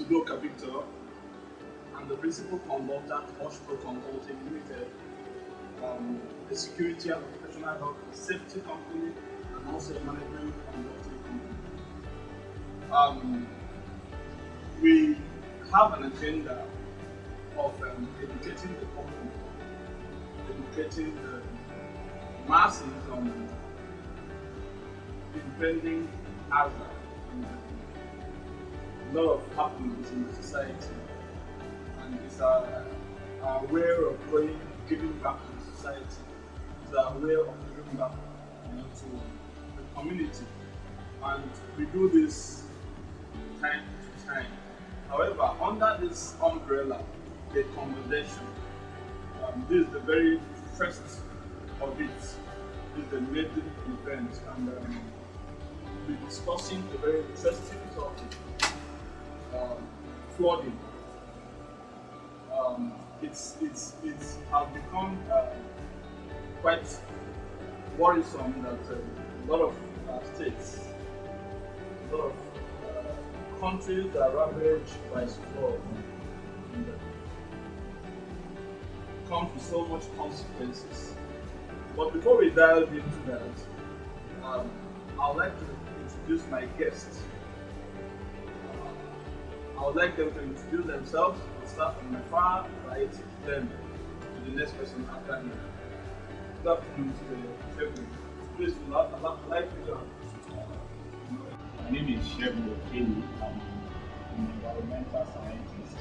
Udoka Victor. I'm the principal consultant at Hospital Consulting Limited, a security and professional health and safety company, and also a management consulting company. We have an agenda of educating the public, educating the masses on impending hazard and a lot of happenings in the society. And it's our way of giving back to the society. It's our way of giving back to the community. And we do this time to time. However, under this umbrella, the conversation, this is the very first of it. This is the maiden event, and we'll be discussing a very interesting topic, flooding. It's has become quite worrisome that a lot of states, a lot of countries are ravaged by flood and come with so much consequences. But before we dive into that, I would like to introduce my guests. I would like them to introduce themselves. We'll start from my far right, then to the next person after me. Good afternoon to the table. Please, I'd like you to. My name is Shegun Okeni. I'm an environmental scientist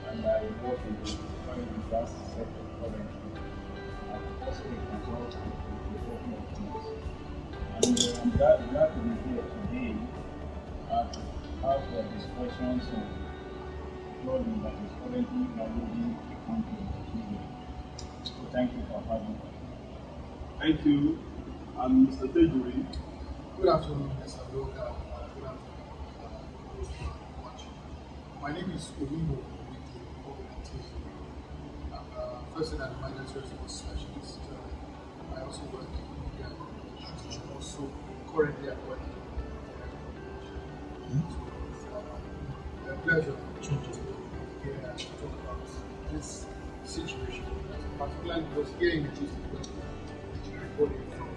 and I work in the oil and gas sector currently. I'm also a consultant with the Open of Things. And I'm glad to be here today to have discussions on flooding that is currently ravaging the country of Nigeria. So thank you for having me. Thank you. I'm Mr. Tejuri. Good afternoon, Mr. Doka. Good afternoon, those who are watching. My name is Owibo with the organization. I'm first an emergency response specialist. I also work in media and communications, and also currently I'm working in so, a pleasure to be here and talk about this situation, particularly because here in the district which is reporting from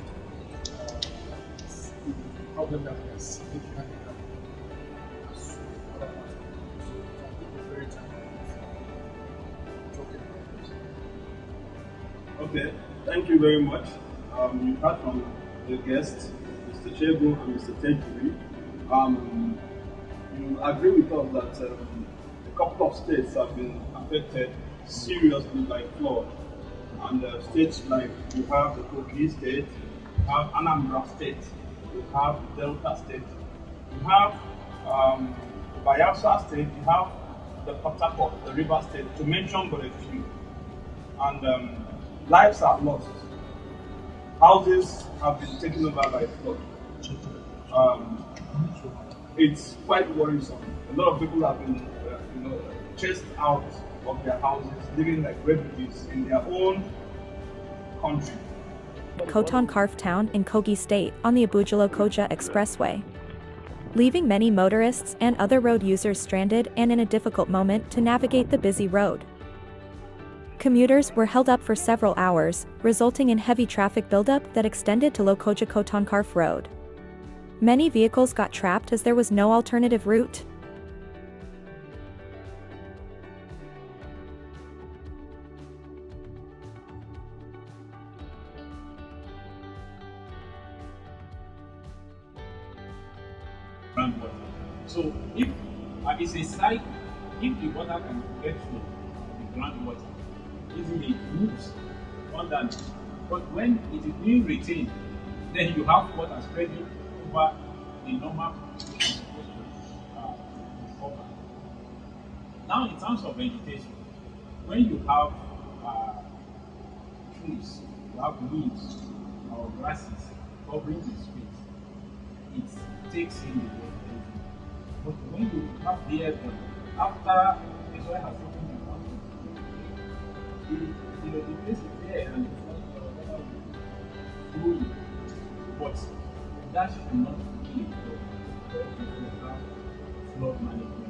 the problem that we are significantly having as other parts of the country. So I think it's very time talking about this. Okay, thank you very much. You heard from the guests, Mr. Chego and Mr. Tejuri. You agree with us that a couple of states have been affected seriously by flood, and states like you have the Kogi state, you have Anambra state, you have Delta state, you have Bayelsa state, you have the Port Harcourt, the River state, to mention but a few. And lives are lost. Houses have been taken over by flood. It's quite worrisome. A lot of people have been, chased out of their houses, living like refugees in their own country. Khoton Karf town in Kogi State on the Abuja-Lokoja Expressway, leaving many motorists and other road users stranded and in a difficult moment to navigate the busy road. Commuters were held up for several hours, resulting in heavy traffic buildup that extended to Lokoja-Khoton Karf Road. Many vehicles got trapped as there was no alternative route. Groundwater. So if it's a site, if the water can get through the groundwater, easily it moves under. But when it is being retained, then you have water spreading over the normal cover. Now, in terms of vegetation, when you have trees, you have leaves or grasses covering the space, it takes in the water. But when you have the air, after the soil has taken the water, the place is there and the water will flow. But that should not be a problem for people who have flood management.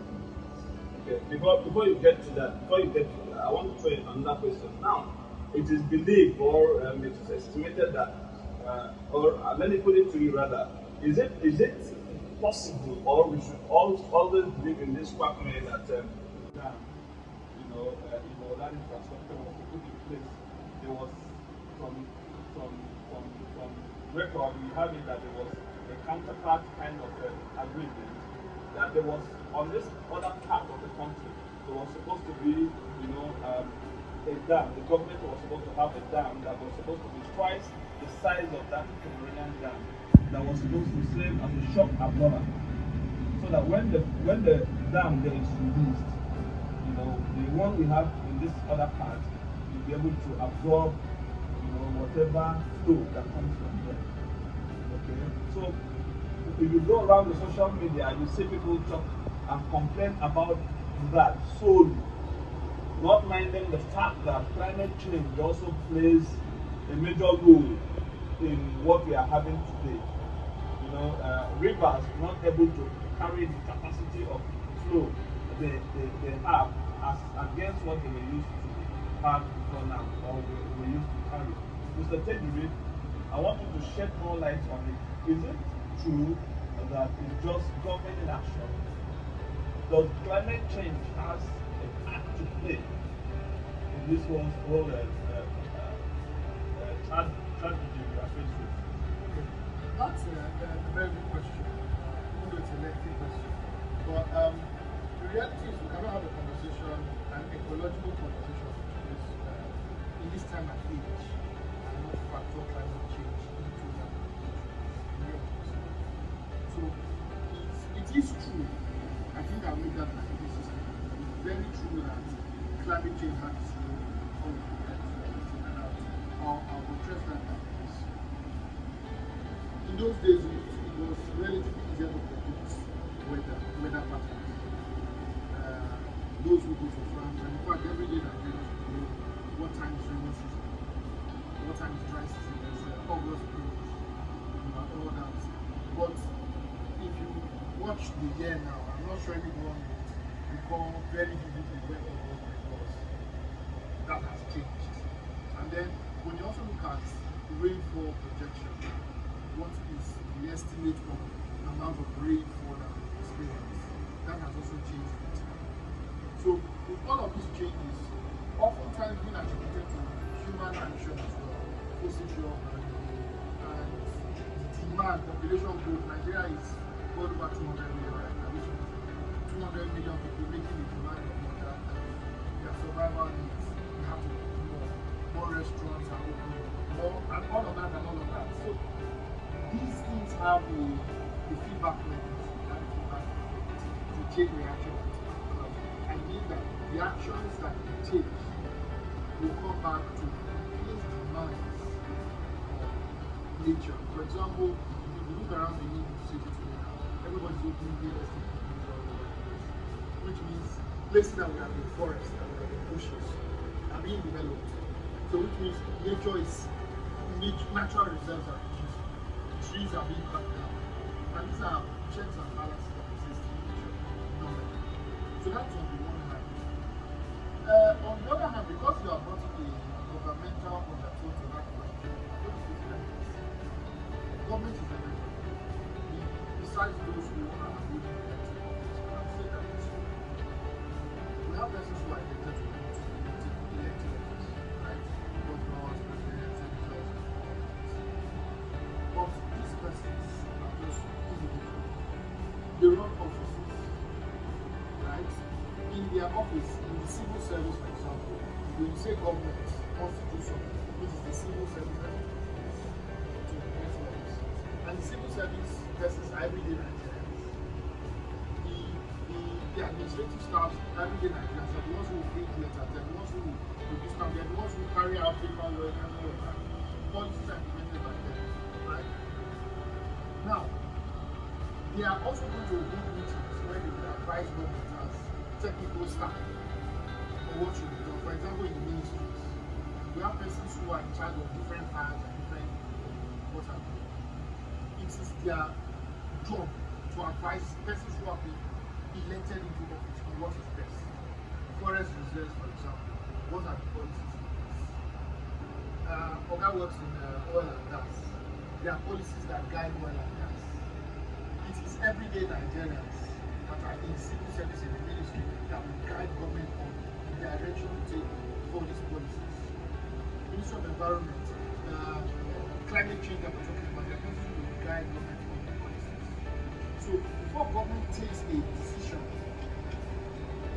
Okay, before you get to that, I want to throw in another question. Now, it is believed or it is estimated that, let me put it to you rather, is it possible or we should always believe in this quagmire that that infrastructure was put in place. There was some record we have it that there was a counterpart kind of agreement that there was on this other part of the country there was supposed to be a dam. The government was supposed to have a dam that was supposed to be twice the size of that Cameroonian dam that was supposed to serve as a shock absorber so that when the dam there is released, the one we have in this other part will be able to absorb, whatever flow that comes from there. Okay, so if you go around the social media and you see people talk and complain about that solely, not minding the fact that climate change also plays a major role in what we are having today. Rivers not able to carry the capacity of flow they have as against what they were used to have before now, or we used to carry. Mr. Teddy, I want you to shed more light on it. Is it true that it's just government inaction? Does climate change has a part to play in this whole tragedy we are faced with? That's a very good question. Even though it's a lengthy question. But the reality is we cannot have a conversation, an ecological conversation in this time and age and not factor climate change into that conversation. So it is true. I think I'll make that hypothesis. It's very true that climate change has its role in all of that. I'll address that like this. In those days, it was relatively easier to predict weather patterns. Those who go for farms, and in fact, every day that know what time is rainy season, what time is dry season, there's August, and all that. But if you watch the year now, I'm not sure anyone will recall very vividly where August was. That has changed. And then when you also look at rainfall projection, what is the estimate of the amount of rainfall that we experience, that has also changed with time. So with all of these changes, oftentimes being attributed to human action as well, fossil fuel and demand, population growth. Nigeria is well over 200 million right now, which means 200 million people making the demand of water and their survival needs. We have to do more restaurants are open, more and all of that and all of that. So these things have a feedback mechanism, and a feedback effect, the chain reaction. I mean that the actions that we take will come back to place demands of nature. For example, if you look around the new city today now, everybody's opening real estate companies all over the place, which means places that we have been forests, that we have been bushes, are being developed. So which means nature is natural reserves are reduced, trees are being cut down, and these are checks and balances that exist in nature normally. So that's on the one hand. On the other hand, because you are brought in a governmental undertone to that question, I'm going to say it like this. Government is everybody. Besides those who are holding elected office, I'll say that this way. We have persons who are elected to elected office, right? Governors, presidents, senators, but these persons are just individuals. They run offices, right? In their office, in the civil service, for example, when you say government wants to do something, which is the civil service that to the next office. And the civil service persons are everyday Nigerians. The administrative staff, everyday Nigerians, are the ones who print letters, they're the ones who produce them, they're the ones who carry out paperwork and all of that. Policies are implemented by them, right? Now, they are also going to hold meetings where they will advise government as technical staff on what should be done. For example, in the ministries, we have persons who are in charge of different parts and different what have you. It is their job to advise persons who have been elected into office on what is best. forest reserves, for example, what are the policies in place? Oga works in oil and gas. There are policies that guide oil and gas. It is everyday Nigerians that are in civil service in the ministry that will guide government on the direction to take for these policies. Ministry of Environment, climate change that we're talking about, they're going to guide government on the policies. So before government takes a decision,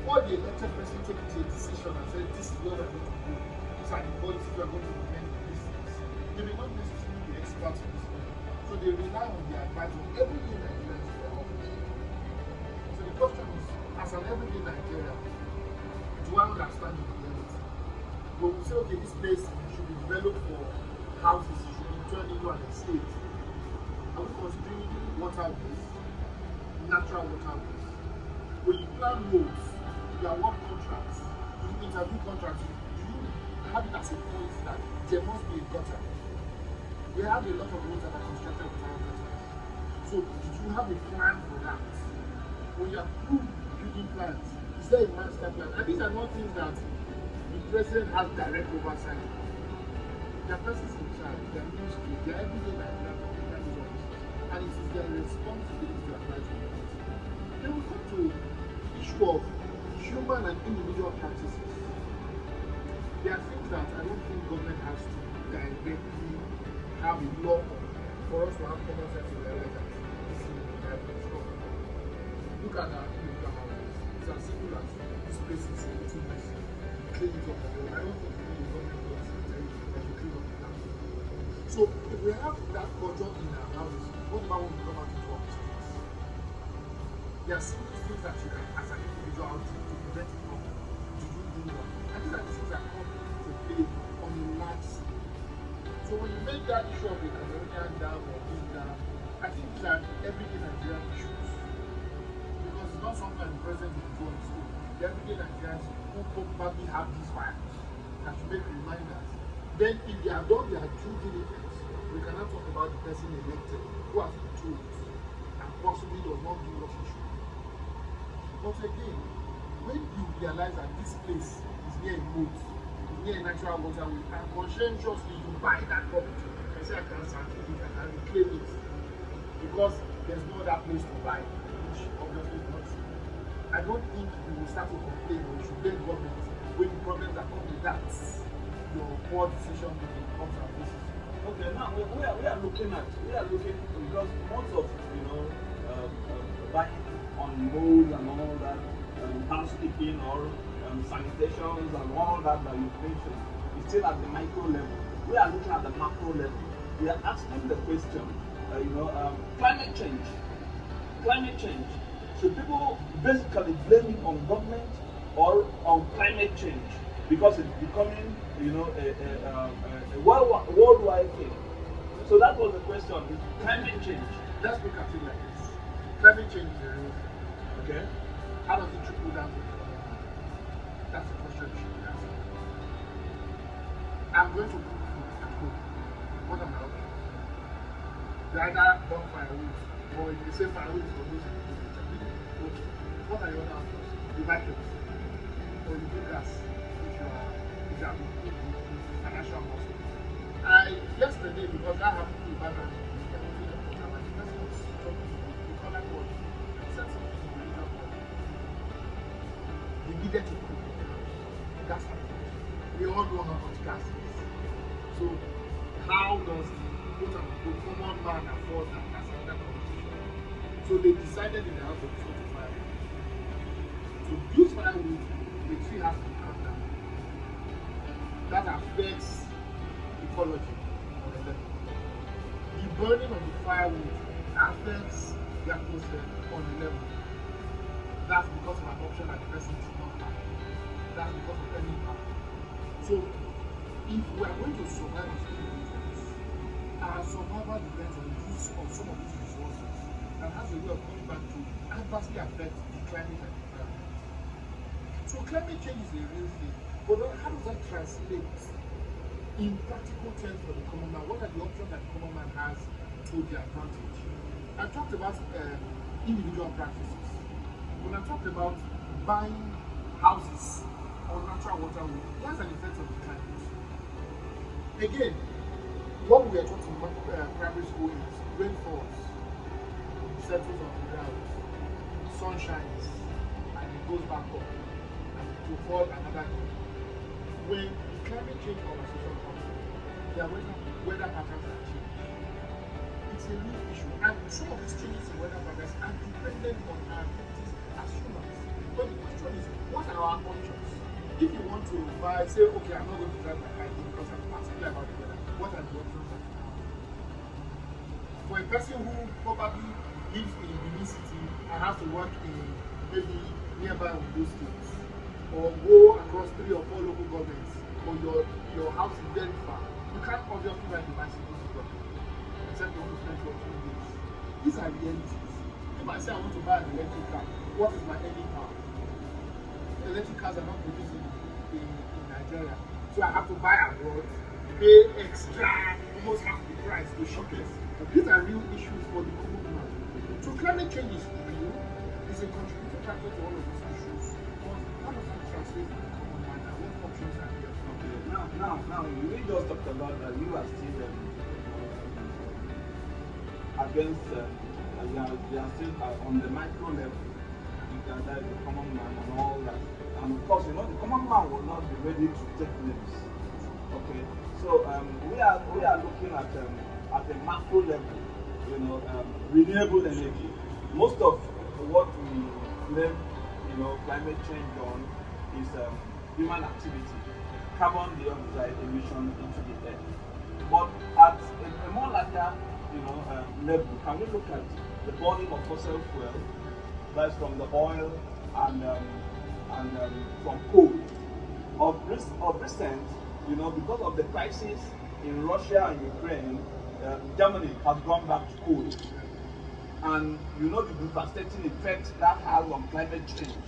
before the elected person takes a decision and says this is where we're going to go, these are the policies we're going to implement in these things, they may not necessarily be experts in this area. So they rely on the advice of everyday Nigerians in their office. So the question is, as an everyday Nigerian, do I understand the reality? But we say, okay, this place should be developed for houses, it should be turned into an estate. Are we considering waterways, natural waterways? When you plan roads, you award contracts, you interview contracts, you have it as a policy that there must be a gutter. We have a lot of roads that are constructed without gutters. So did you have a plan for that? When you approve building plans, is there a master plan? And these are not things that the president has direct oversight. There are persons in charge, they are ministry, they are everyday Nigerian officers, and it is their responsibility to advise on that. Then we come to the issue of human and individual practices. There are things that I don't think government has to directly have a law for us to have common sense in realize that this is the right place. Look at our individual houses. It's as simple as this place is a little messy. Clean it up. I don't think we need a government policy to tell you that you clean up the house. So if we have that culture in our houses, what about when we come out into our streets? There are simple things that you can, as an individual, do to prevent it from doing wrong. And these are the things that come to play on a large scale. So when you make that issue of a Cameroonian dam or this dam, I think these are everyday Nigerian issues. Because it's not something the president will go on school. The everyday Nigerians who probably have these files that should make reminders. Then if they have done their due diligence, we cannot talk about the person elected who has been told and possibly does not do what he should. But again, when you realize that this place is near a moat, is near a natural waterway, and conscientiously you buy that property, and say I can certify it and reclaim it because there's no other place to buy, which obviously is not true. I don't think we will start to complain or we should blame government when the problems that come with that, your poor decision making comes and faces. Okay, now we are looking because most of buying on roads and all that, housekeeping or sanitations and all that you mentioned is still at the micro level. We are looking at the macro level. We are asking the question, climate change. Climate change. Should people basically blame it on government or on climate change because it's becoming, a worldwide thing? So that was the question: is climate change? Let's look at it like this. Climate change is a real thing. Okay. How does it trickle down to the economy? That's the question you should be asking. I'm going to cook food at home. What am I options? They either burn firewood, or if they say firewood is for those who do it. Okay. What are your other options? You buy kerosene, or you do gas if you are financial muscle. Yesterday, because that happened to my brother, they needed to cook in the house. Gas happened. We all know how much gas is. So how does the quote-unquote common man afford that? That's another conversation. So they decided in the house to go to firewood. To use firewood, the tree has to be cut down. That affects ecology on the level. The burning of the firewood affects the atmosphere on the level. That's because of an option that the person did not have. That's because of any impact. So, if we are going to survive as individuals, our survival depends on the use of some of these resources that has a way of coming back to adversely affect the climate and the environment. So, climate change is a real thing, but how does that translate in practical terms for the common man? What are the options that the common man has to their advantage? I talked about individual practices. When I talked about buying houses or natural waterway, it has an effect on the climate. Again, what we are taught in primary school is rain falls, settles on the ground, sun shines, and it goes back up, and it will fall another day. When the climate change conversation comes, their weather patterns are changed. It's a real issue, and some of these changes in weather patterns are dependent on our activities as humans. But the question is, what are our options? If you want to buy, say, okay, I'm not going to drive my car again because I'm particular about the weather, what are the options that you have? For a person who probably lives in Benin City and has to work in maybe nearby Ondo State, or go across 3 or 4 local governments, or your house is very far, you can't obviously ride the bicycle to work, except you want to spend 2 or 3 days. These are realities. If I say I want to buy an electric car, what is my earning power? Electric cars are not produced in Nigeria, so I have to buy abroad, pay extra, almost half the price to ship it. These are real issues for the common man. So climate change is real, it's a contributing factor to all of these issues. But how does that translate to the common man and what options are there? Okay, now, we just talked about that you are still against, you are still on the micro level. You can die the common man and all that. And of course, the common man will not be ready to take names. Okay, so we are looking at a macro level, renewable energy. Most of what we blame, climate change on is human activity, carbon dioxide emission into the air. But at a more larger, level, can we look at the burning of fossil fuel, that's from the oil and from coal? Of recent, because of the crisis in Russia and Ukraine, Germany has gone back to coal. And the devastating effect that has on climate change.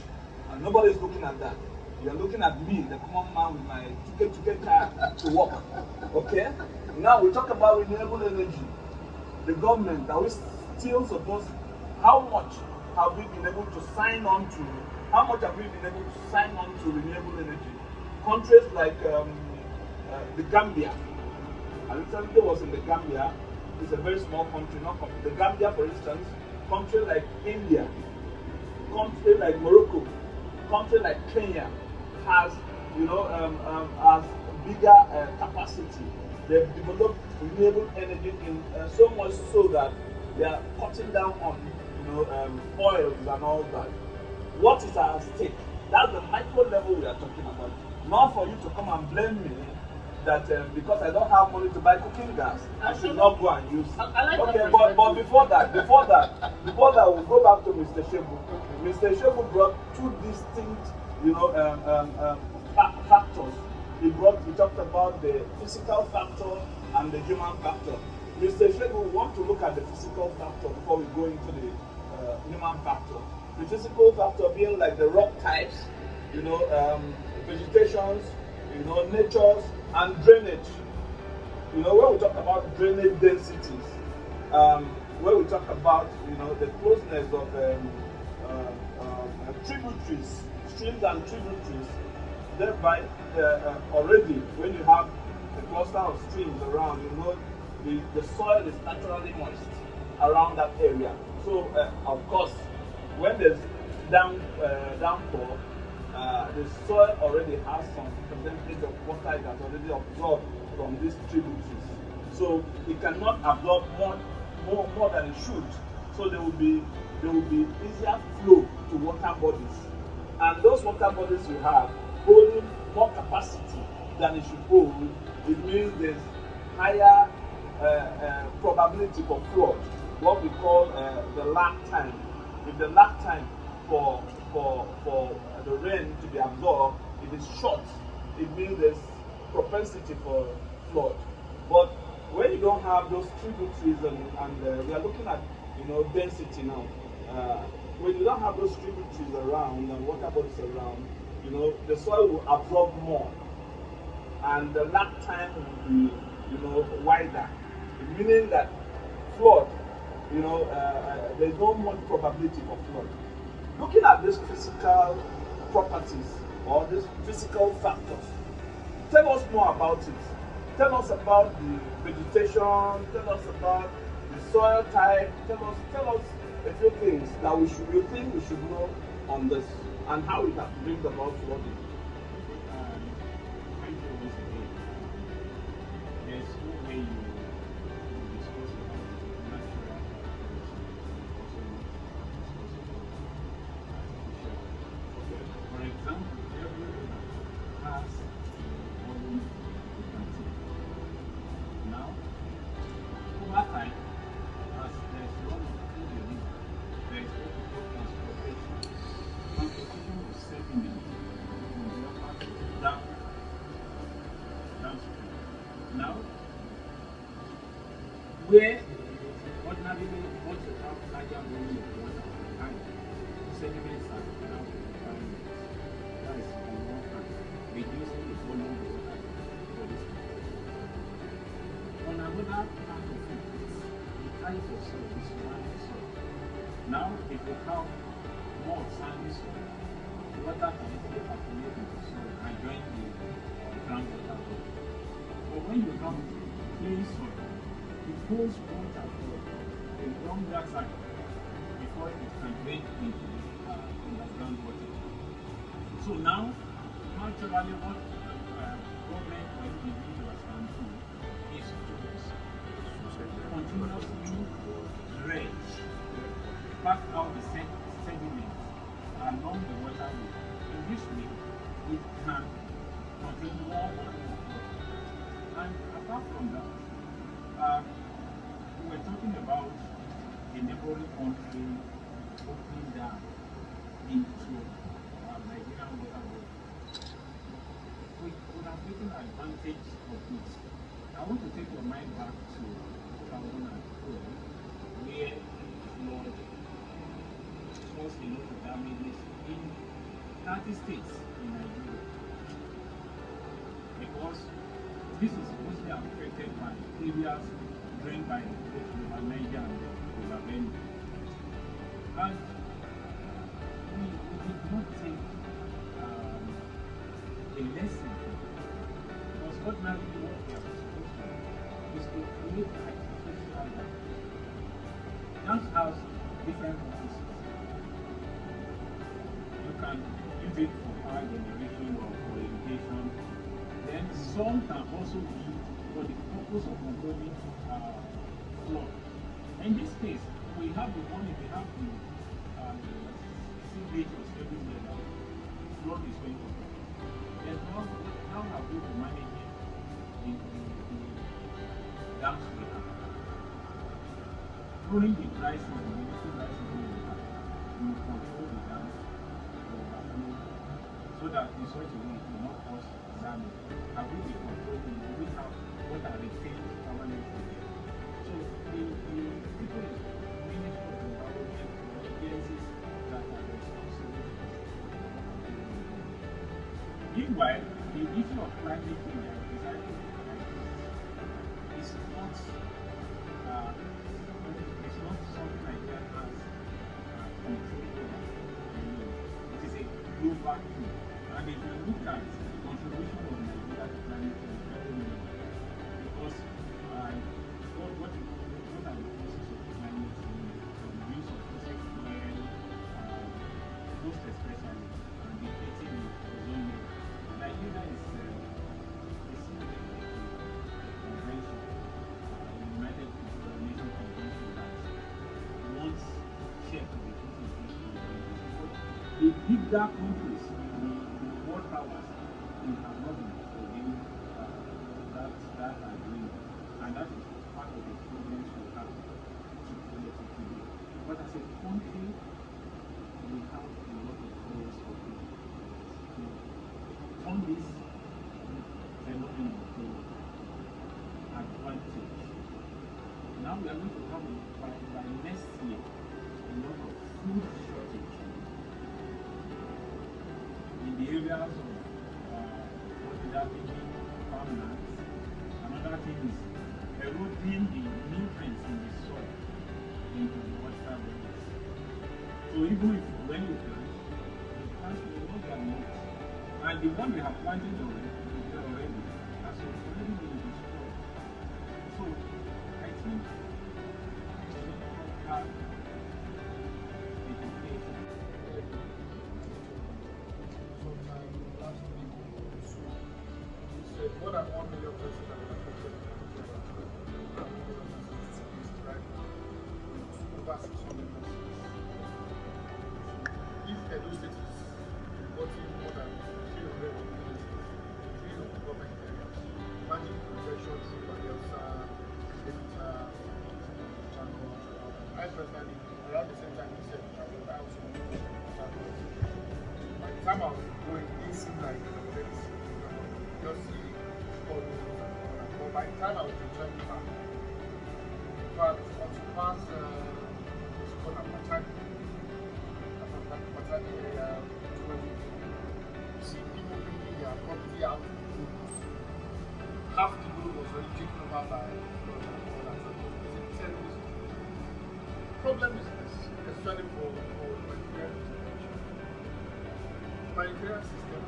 And nobody is looking at that. You're looking at me, the common man with my ticket car to work. Okay? Now we talk about renewable energy. The government, are we still supposed, how much have we been able to sign on to? How much have we been able to sign on to renewable energy? Countries like the Gambia. I recently was in the Gambia. It's a very small country, the Gambia, for instance. Country like India, country like Morocco, country like Kenya has, has bigger capacity. They've developed renewable energy in so much so that they are cutting down on, oils and all that. What is at stake? That's the micro level we are talking about. Not for you to come and blame me that because I don't have money to buy cooking gas, I should not go and use. Okay, but before that, we'll go back to Mr. Shebu. Mr. Shebu brought 2 distinct, factors. He talked about the physical factor and the human factor. Mr. Shebu, we want to look at the physical factor before we go into the human factor. The physical factor being like the rock types, vegetations, natures, and drainage. When we talk about drainage densities, where we talk about the closeness of tributaries, streams and tributaries, thereby already when you have a cluster of streams around, the soil is naturally moist around that area. So of course, when there's downpour, the soil already has some percentage of water it has already absorbed from these tributaries. So it cannot absorb more than it should. So there will be easier flow to water bodies. And those water bodies you have holding more capacity than it should hold, it means there's higher probability for flood, what we call the lag time. If the lag time for the rain to be absorbed, if it's short, it means there's propensity for flood. But when you don't have those tributaries and we are looking at density now, when you don't have those tributaries around and water bodies around, the soil will absorb more, and the lag time will be wider, meaning that flood, there's no much probability for flood. Looking at these physical properties or these physical factors. Tell us more about it. Tell us about the vegetation. Tell us about the soil type. Tell us a few things that you think we should know on this and how it has bring about flooding. Thank you once again. There's no way you discuss about natural also discuss about artificial. For example, every river has volume you can take. Now, over time, as there's run through the river, there is what we call transportation. Transportation of sediment from the upper down downstream. Now, where ordinarily once you have larger volume of water behind, sediments are now environment. That is on one hand, reducing the volume of water for this plant. On another part of it, the type of soil is sandy soil. Now it will have more sandy soil. Water can easily accumulate into soil and join the groundwater body. But when you have clay soil, it holds water for a longer time before it can drain into underground water. So now, naturally, what government or individuals can do is to continuously dredge, pack out the sediments along the waterway. In this way, it can contain more and more water. And apart from that, we're talking about a neighboring country opening down into Nigerian waterway. We would have taken advantage of this. I want to take your mind back to 2012, where flood caused a lot of damages in 30 states in Nigeria. Because this is mostly affected by areas drained by both River Niger and River Benue. And we did not take a lesson from it. Because ordinarily what we are supposed to do is to create artificial dam. Dams have different purposes. You can use it for power generation or for irrigation. Then some can also be for the purpose of controlling flood. In this case, we have the money, we have the signatures everywhere that flood is going to be. Then how have we to manage it in the dams we have? During the dry season, the little dry season we have, we control the dams to overflow so that in such a way it will not cause damage. Have we been controlling? Do we have what are retained permanently there? So the people in the Ministry of Environment or agencies that are responsible for meanwhile, the issue of climate change and deciding is not something like that has control over. It is a global thing. And if you look at the contribution of Nigeria to climate change, very minimal. Because what are the causes of climate change? The use of fossil fuel, most especially, and the heating of ozone layer. Nigeria is signed a convention, the United Nations Convention that wants share to be put in place in the bigger countries, the world powers, they have not been obeying that agreement, and that is part of the problems we have today. But as a country, we have a lot of ways of doing to turn this phenomenon to advantage. Now we are going to have by next year a lot of food shortage in the areas of what is happening farmlands. Another thing is eroding the nutrients in the soil into the water bodies. So even if when you plant will not get much. And the one we have planted already, has already been destroyed. So I think we should have education. Sometime last week, you said more than 1 million persons have been affected by right now, over 600 persons. If Edo State is reporting more than 300 communities, 3 local government areas, imagine the projection through Bayelsa, Delta, Channel. I personally, around the same time, he said, I was out to by the time I was going, it didn't seem like very significant. Just see all those and all that. But by the time I was returning back, in fact, onto past what's called a maternity area, you see people bringing their property out. Half the road was already taken over by flood and all that. So the problem is this, especially for humanitarian intervention. Humanitarian system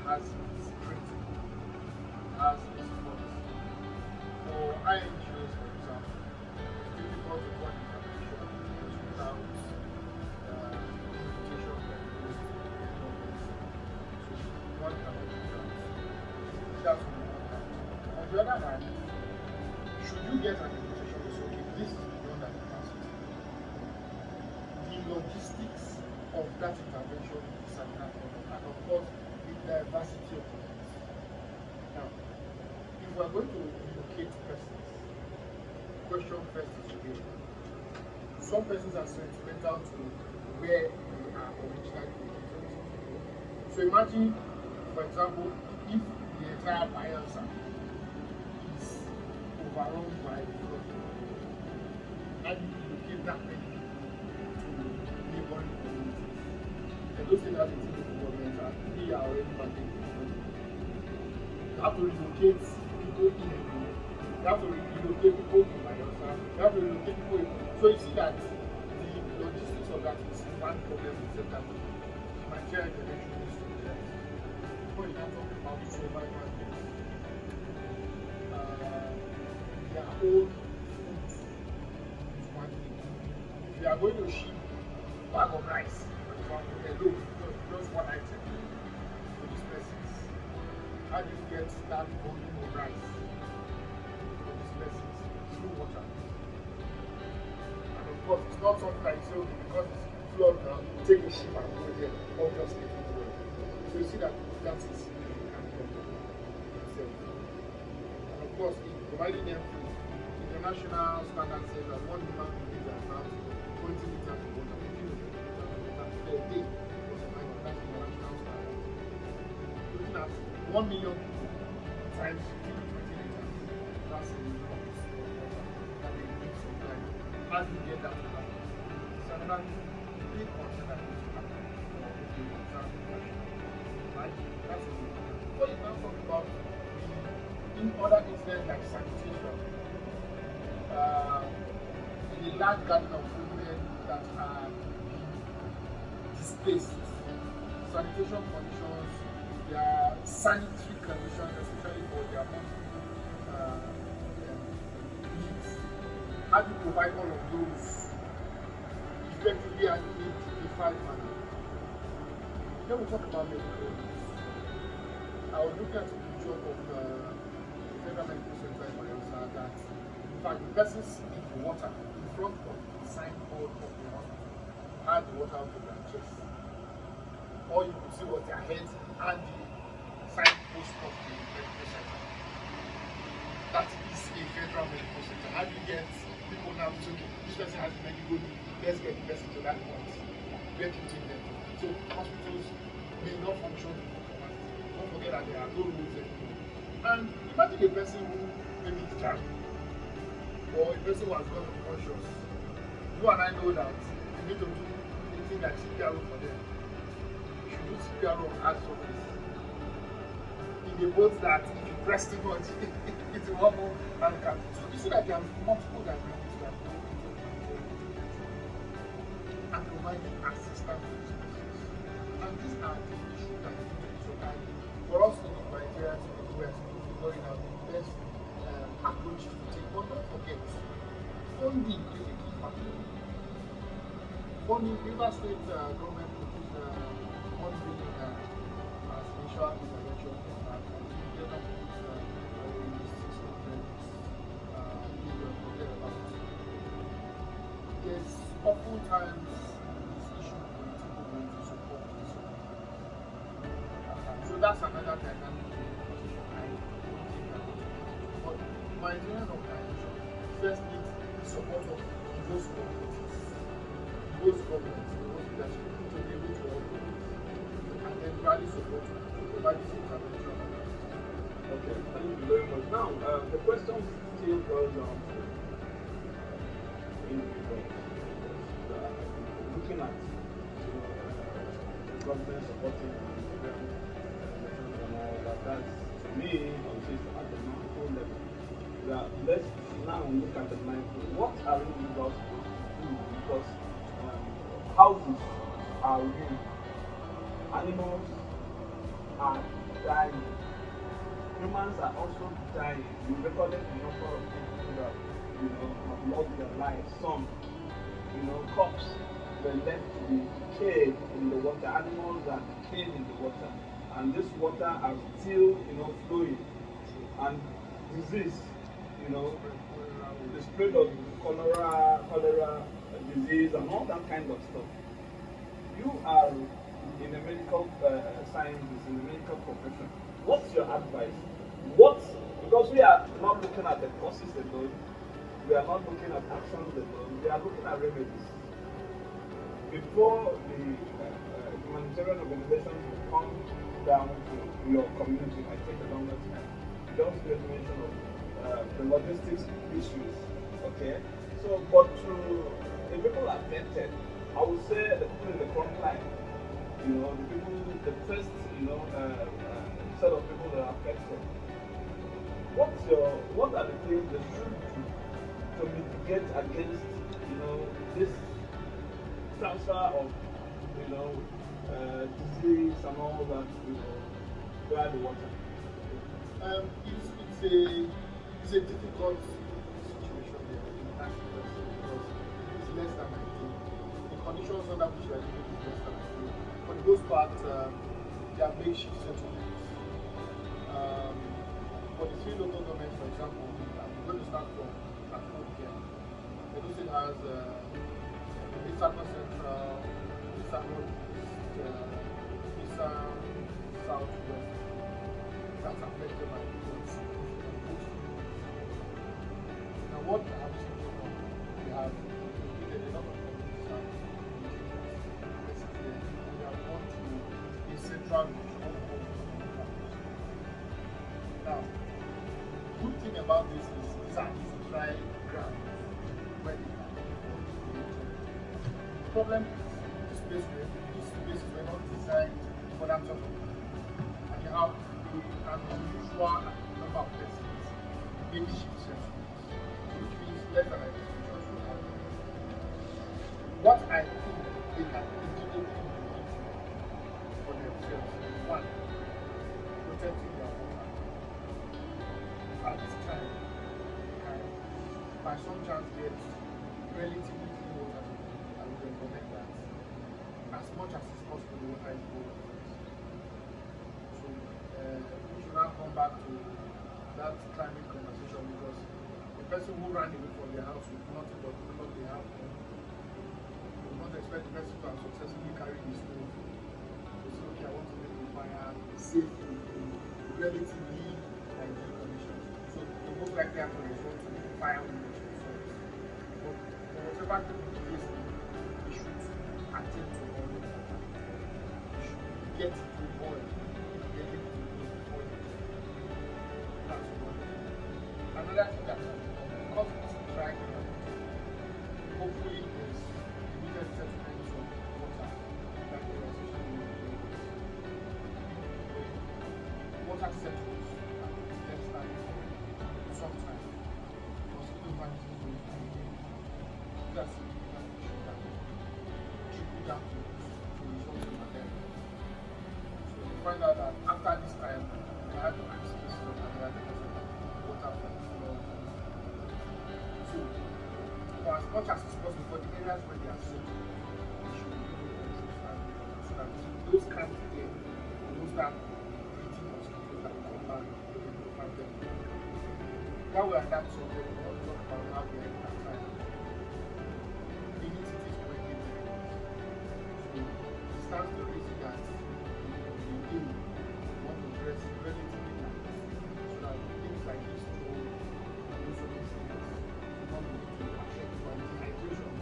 has its principle, has its policy. For INGOs, for example, it's difficult to run intervention without invitation from the government. So one cannot do that. That's on the other hand, should you get an invitation to say, okay, this is beyond that capacity, the logistics of that intervention is another problem, and of course, the diversity of needs. Now, if we are going to relocate persons, the question first is again, some persons are sentimental to where they are originally located. So imagine, for example, if the entire Bayelsa is overrun by the flood, and you locate that many to neighboring communities, and those things have been taken government and we are already managing the flood. You have to relocate people in Edo, you have to relocate people in Bayelsa, you have to relocate people in. So you see that the logistics of that is one problem in that humanitarian intervention is to address. Before you now talk about survival needs, their own food is one thing. If you are going to ship a bag of rice, for example, alone, just one item for these persons, how do you get that volume of rice for these persons? Through water. And of course, it's not something like so because it's flood now, take a ship and go there, obviously. So you see that is itself. And of course, providing them food, international standard says that 1 human being is about 20 liters of water, 15 liters of water per day. That's international standard. Looking at 1 million people times 15 to 20 liters, that's a lot of water that they need sometimes. How do you get that to happen? It's another big concern that needs to happen for the international. Right? That's it. What you now talk about in other incidents like sanitation, in a large garden of women that are displaced, sanitation conditions, their sanitary conditions, especially for their needs. How do you provide all of those effectively and in a dignified manner? Then we talk about medical needs. I was looking at a picture of the Federal Medical Center in Bayelsa that, in fact, the person sitting in water in front of the signboard of the hospital had the water out of their chest. All you could see was their heads and the signpost of the medical center. That is a federal medical center. How do you get people now to say, okay, this person has a medical need, let's get the person to that point. Where to take them? So hospitals may not function to full capacity. Don't forget that there are no rules anymore. And imagine a person who maybe is drunk, or a person who has gone unconscious. You and I know that you need to do anything like CPR for them. You should do CPR as surface. In the boat that if you press too much, it will wobble and can. So you see that there are multiple dynamics that go into and providing assistance to these persons. And these are the issues that we need to solve. And for us in Nigerians in the West, we're figuring out the best approaches to take. But don't forget, funding is a key factor. Funding, River State government put $1 billion as initial intervention and together with 600 million or thereabouts. There's oftentimes this issue of political will to support this. So that's another dynamic position I don't think I want to. But Nigerian organization first needs the support of those communities, those governments, those leadership to be able to help them, and then rally support to provide this intervention. Okay, thank you very much. Now, the question still goes down to individuals. Looking at the government supporting the and all that, that's to me, obviously, at the macro level. Let's now look at the micro. What are individuals supposed to do? Because houses are ruined, animals are dying, humans are also dying. We recorded the number of people that have lost their lives. Some, crops were left to be decayed in the water. Animals are decayed in the water, and this water are still, flowing. And disease, the spread of cholera disease, and all that kind of stuff. You are in a medical sciences, in the medical profession. What's your advice? Because we are not looking at the causes alone, we are not looking at actions alone, we are looking at remedies. Before the humanitarian organizations will come down to your community, it might take a longer time. Just the mention of the logistics issues. Okay? So, but to the people affected, I would say the people in the front line, the first, set of people that are affected. What are the things they should do to mitigate against, this transfer of, disease and all that, via the water? It's a difficult situation there because it's less than ideal. The conditions under which we are living is less than ideal. For the most part, they are makeshift settlements. For the three local governments, for example, I'm going to start from Akko here. Edo State has Eastern Central, Eastern Northeast, Eastern Southwest. That's affected by the floods. Now, what have we seen so far? We have completed a lot of communities and we have gone to a central region. Now, good thing about this is these are dry ground where they can the problem is these places were not designed for that sort of and you have an unusual number of persons, maybe shift centuries, which means less than a what I think they can immediately do for themselves is one, protecting their water. At this time, they can by some chance get relatively clean water and we can connect that as much as it's possible the water is good. So we should now come back to that climate conversation because the person who ran away from their house with nothing but what they have will not expect the person to have successfully carried his stove to say, okay, I want to make a fire safe in relatively ideal conditions. So they most likely have to resort to fire with source. But for whatever the case, we should attend to all of that. We should get to oil and get it to before it. That's one. Another thing that because it's dry ground, hopefully there's immediate settlements of water that the organization will water settles and less than sometime mosquito management will that's an issue that trickle down to result in malaria. much as it's possible for the areas where they are safe, we should be able to so that those kinds of things will start breeding mosquitoes that will come back to the local them. That way, and that's something we want to talk about how we are at time. Limit it is working very well. So it stands to reason that the game want to dress relatively nice so that things like this to those of these things will not be to affect by dehydration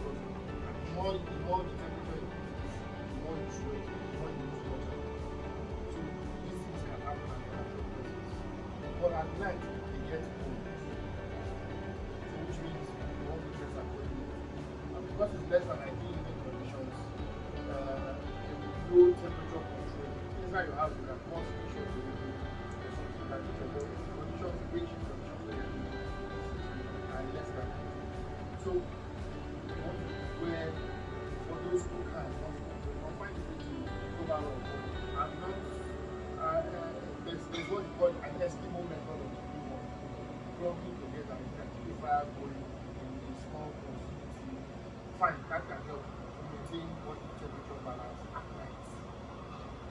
because the more the temperature increases, the more you sweat, the more you lose water. So these things can happen at the places. But at night they get cold. So which means you want to dress accordingly. And because it's less than ideal living conditions, low temperature control. Inside your house, you can more special delivery or something like this. But conditions, ranging conditions where you're living are less than ideal. So you want to wear for those who can, find a way to cover up and not. There's what you call an Eskimo method of keeping warm. Clumping together, you can keep the fire going in a small proximity. Fine, that can help to maintain body temperature balance at night.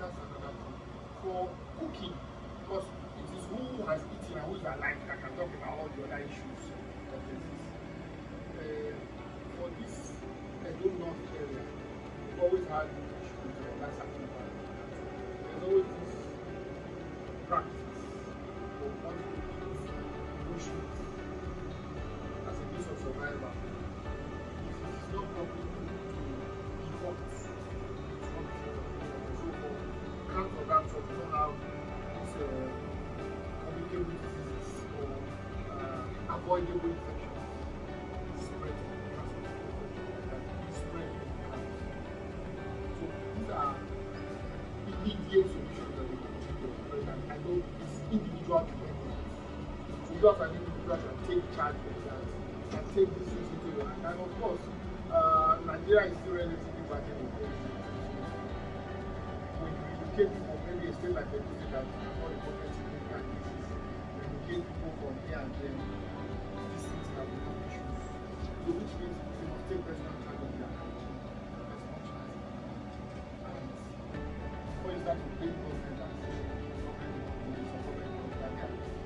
That's another thing. For cooking, because it is who has eaten and who is alive that can talk about all the other issues of disease. For this Edo North area, we've always had issues with Lassa fever. There's always this practice of wanting to eat bushmeat as a means of survival. If it is not properly cooked to be hot, it's not so for count of that so we don't have these communicable diseases or avoidable infections spread spread in the house. So these are immediate solutions that we can take to and I know it's individual dependent. So you as an individual can take charge of that and take this things into your hand. And of course, Nigeria is still relatively working with this. When you educate people, maybe a state like Edo State that is more important significant cases, you educate people from here and there, these things can become issues. So which means you must take personal charge of their hygiene as much as you can. And before you start to blame government and say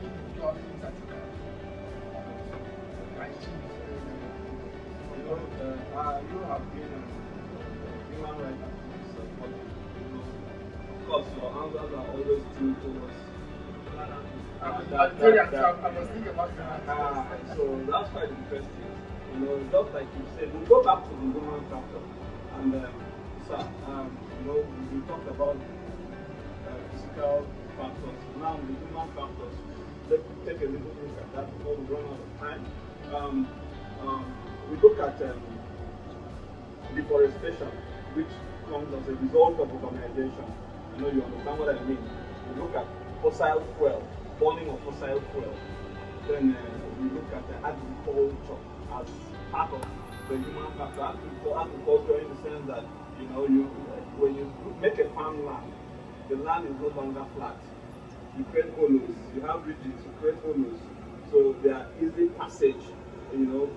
individual things that you can do. Hygiene is very, very important. You have been a human rights activist for of course, your answers are always true towards I was thinking about that. so that's quite interesting. Just like you said, we'll go back to the human factor. And we talked about physical factors. Now the human factors. Let's take a little look at that before we run out of time. We look at deforestation, which comes as a result of urbanization. You understand what I mean. We look at fossil fuel, burning of fossil fuel. Then we look at agriculture as part of the human factor. Agriculture in the sense that when you make a farmland, the land is no longer flat. You create hollows. You have ridges. You create hollows. So there are easy passage,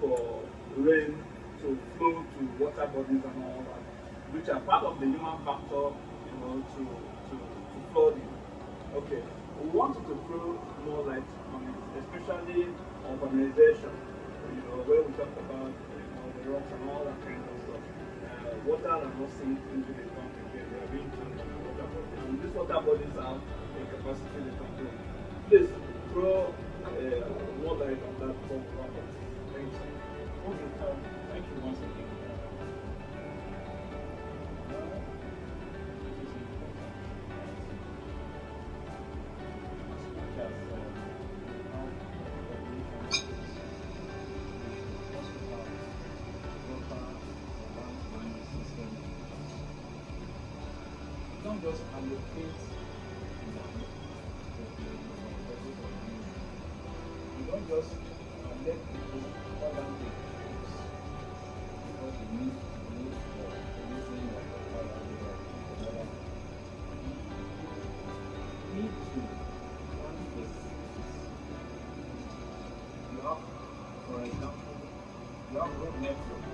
for rain to flow to water bodies and all that, which are part of the human factor, to flooding. Okay, we wanted to throw more light on it, especially urbanization. Where we talked about the rocks and all that kind of stuff. Water are not sink into the ground again; they are being turned into water bodies, and these water bodies have a capacity to control. Please throw more light on that before we wrap up. Thanks. Okay, thank you once again. Don't just allocate money you don't just let people fall down the rules because you need rules for anything like the fire or you need to plan the cities. You have, for example, you have road network.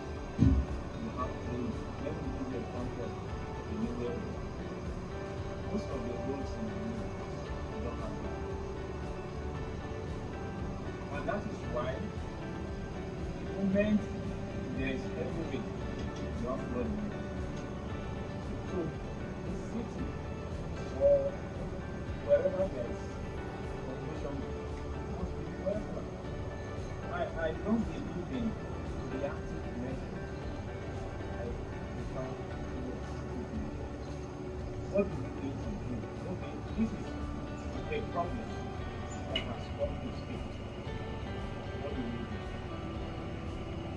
that is why the moment there is heavy rain, you have flooding. So the city or wherever there is population must be forever. I don't believe in reactive measures. I prefer what do we need to do? Okay, this is a problem that has come to stay. What do we do?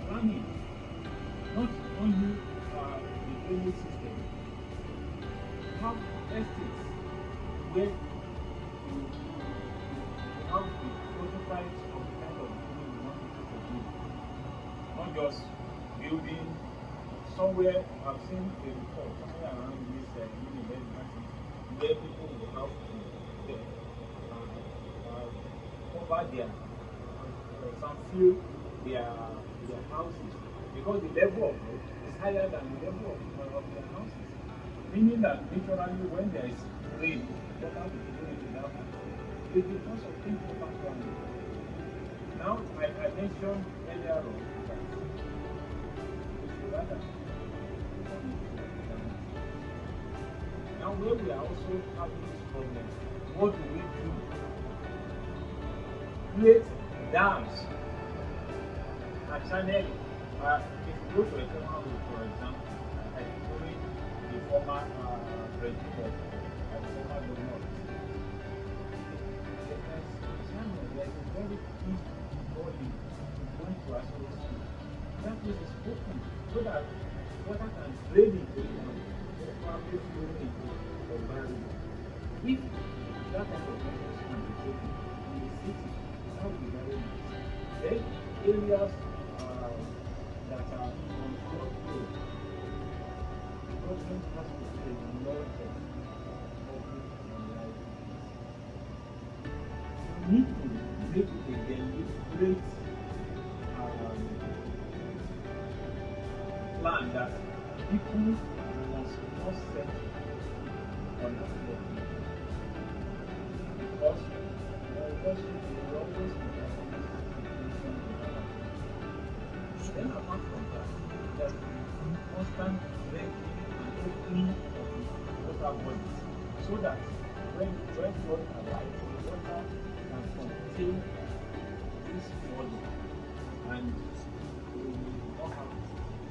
Planning, not only the drainage system. Have estates where you have the prototypes of the kind of building you want people to build. Not just building somewhere. I've seen a report somewhere around this university where people will have to cover their some fill their houses because the level of road is higher than the level of their houses. Meaning that literally when there is rain, water will go into that house. It's because of improper planning. Now I mentioned earlier on that we should rather now where we are also having this problem, what do we do? Create dams and channel. If you go to a thermal road, for example, like during the former regime of the former governor, there is a very big body going to association. That place is open so that water can drain into it and probably flow into the environment. If that kind of measures can be taken in the city, that would be very nice. Then areas that are on flood road, the government has to pay a lot of public and liabilities. You need to make a deliberate plan that people must not set on that flood because will always be then apart from that, there is constant breaking and opening of the water bodies so that when flood arrives, the water can contain this flooding and we will not have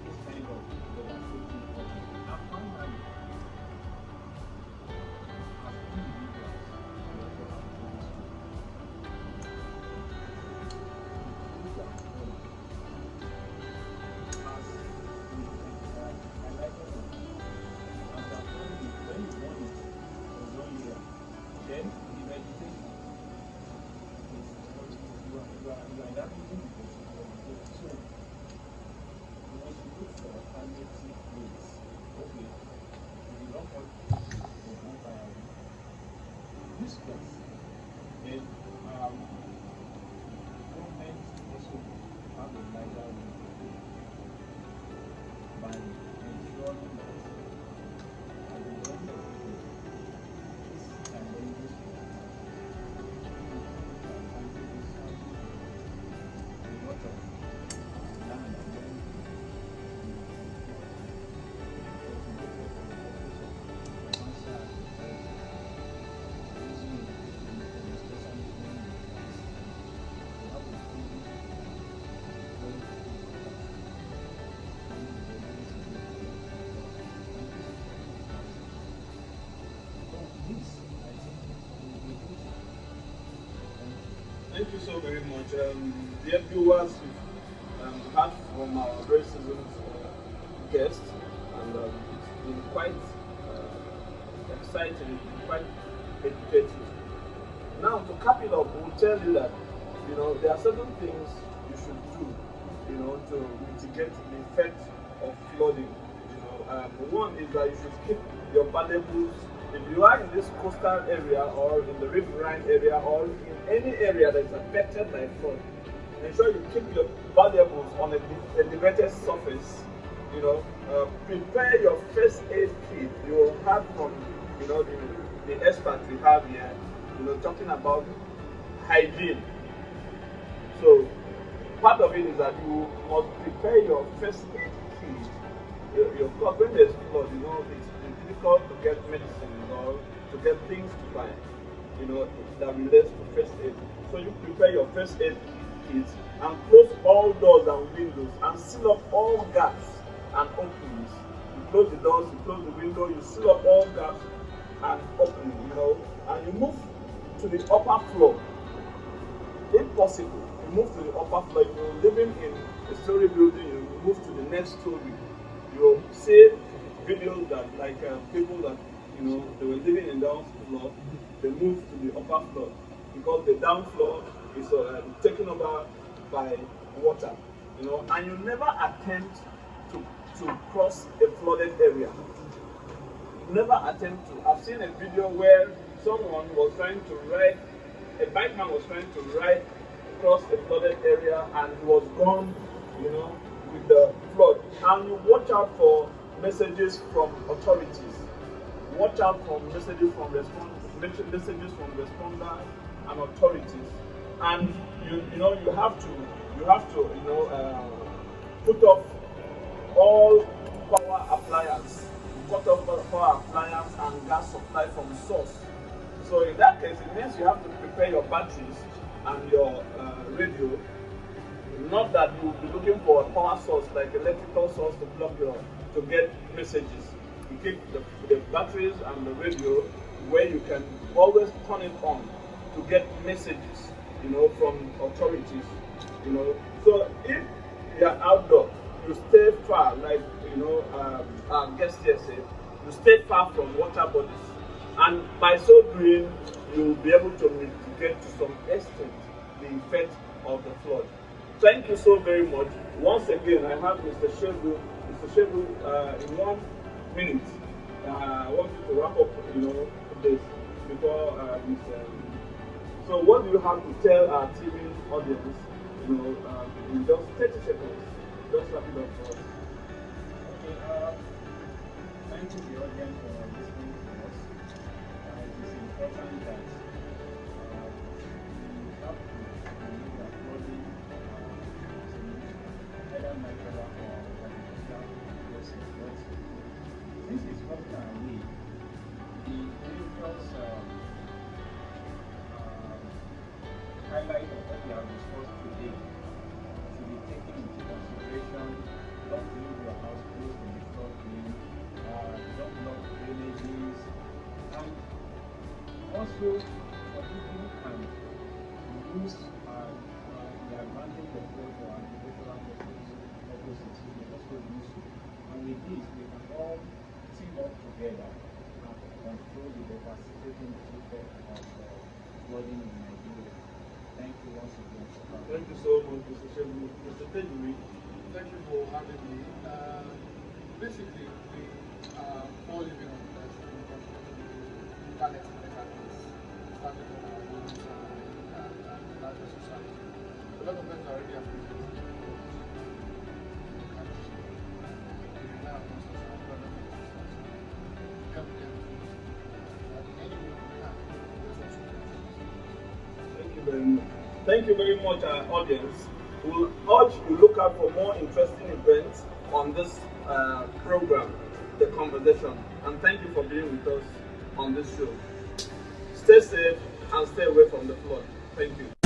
this kind of devastating problem. And finally, as individuals, we also have to do this. Thank you so very much. Dear viewers, we've heard from our very seasoned guest, and it's been quite exciting, it's been quite educative. Now, to cap it up, we'll tell you that there are certain things you should do, to mitigate the effect of flooding. One is that you should keep your valuables. If you are in this coastal area or in the riverine area or in any area that is affected by flood, ensure you keep your valuables on a elevated surface. Prepare your first aid kit. You will have from the experts we have here, talking about hygiene. So part of it is that you must prepare your first aid kit. Of course, when there's flood, it's difficult to get medicine or to get things to buy, that relates to first aid. So you prepare your first aid kit and close all doors and windows and seal up all gaps and openings. You close the doors, you close the window, you seal up all gaps and openings, and you move to the upper floor. If possible, you move to the upper floor. If you're living in a story building, you move to the next story. You'll see videos that people that they were living in down floor, they moved to the upper floor because the down floor is taken over by water, and you never attempt to cross a flooded area. Never attempt to. I've seen a video where someone was trying to ride, a bike man was trying to ride across a flooded area and he was gone, with the flood. And you watch out for messages from authorities. Watch out for messages from responders and authorities. And you have to put off all power appliances. Cut off power appliance and gas supply from the source. So in that case, it means you have to prepare your batteries and your radio. Not that you will be looking for a power source like electrical source to get messages. You keep the batteries and the radio where you can always turn it on to get messages, from authorities. So if you are outdoor, you stay far, like our guest here said, you stay far from water bodies, and by so doing, you will be able to mitigate to some extent the effect of the flood. Thank you so very much. Once again, I have Mr. Shebu. Mr. Shebu, in 1 minute, I want you to wrap up, this before Mr. So, what do you have to tell our TV audience? In just 30 seconds. Just wrap it up for us. Okay, thank you, the audience, for listening to us. It is important that we have to believe that flooding is either natural or artificial process. But since it's further away, the dangerous highlight of what we have discussed today should be taken into consideration. Don't leave your house close to the floodplain, don't block drainages, and also for people who can use the advantage of water for agricultural purposes, they also use it. And with this, we can all team up together and control the devastating effect of flooding in Nigeria. Thank you once again. Thank you so much, Mr. Shebu. Mr. Tejumi. Thank you for having me. Basically, we are all living on the internet mechanisms started on our homes and the larger society. A lot of them are already affected. Thank you very much, our audience. We'll urge you to look out for more interesting events on this program, The Conversation. And thank you for being with us on this show. Stay safe and stay away from the flood. Thank you.